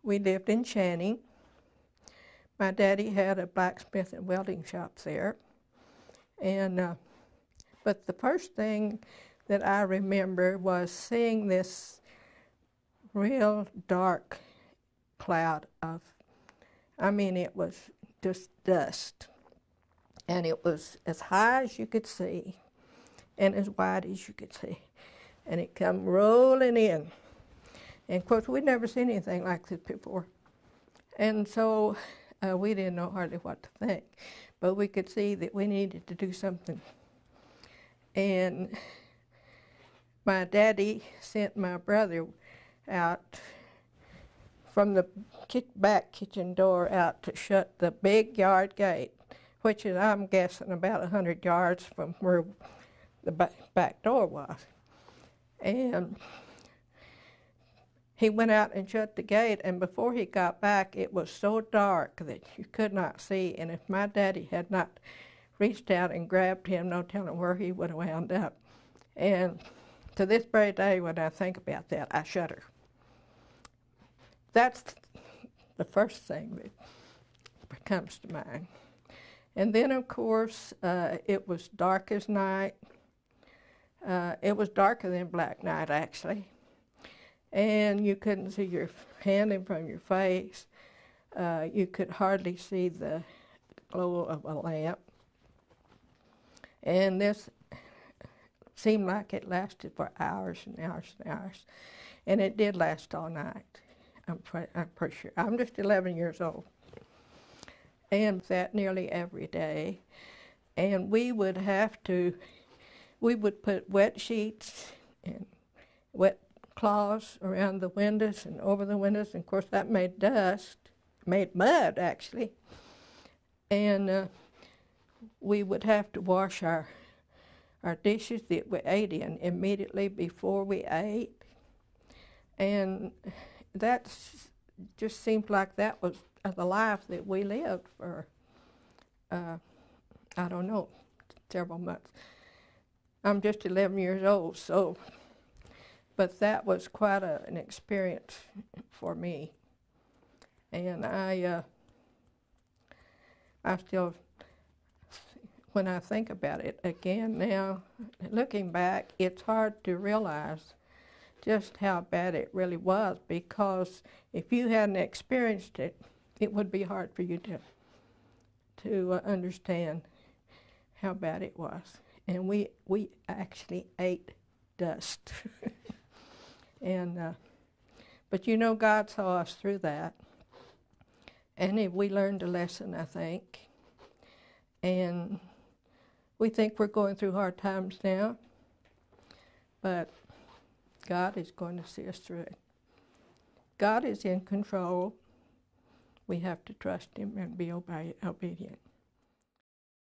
we lived in Channing. My daddy had a blacksmith and welding shop there. And but the first thing that I remember was seeing this real dark cloud of, I mean, it was just dust. And it was as high as you could see and as wide as you could see. And it come rolling in. And of course, we'd never seen anything like this before. And so we didn't know hardly what to think. But we could see that we needed to do something. And my daddy sent my brother out from the back kitchen door out to shut the big yard gate, which is, I'm guessing, about 100 yards from where the back door was. And he went out and shut the gate, and before he got back, it was so dark that you could not see. And if my daddy had not reached out and grabbed him, no telling where he would have wound up. And to this very day, when I think about that, I shudder. That's the first thing that comes to mind. And then, of course, it was dark as night. It was darker than black night, actually. And you couldn't see your hand in from your face. You could hardly see the glow of a lamp. And this seemed like it lasted for hours and hours and hours. And it did last all night. I'm pretty sure. I'm just 11 years old. And that nearly every day. And we would put wet sheets and wet cloths around the windows and over the windows. And of course that made dust, made mud actually. And we would have to wash our dishes that we ate in immediately before we ate. And that just seemed like that was the life that we lived for, I don't know, several months. I'm just 11 years old, so, but that was quite an experience for me. And I still, when I think about it again now, looking back, it's hard to realize just how bad it really was, because if you hadn't experienced it, it would be hard for you to understand how bad it was. And we actually ate dust. And but you know, God saw us through that, and we learned a lesson, I think. And we think we're going through hard times now, but God is going to see us through it. God is in control. We have to trust Him and be obedient.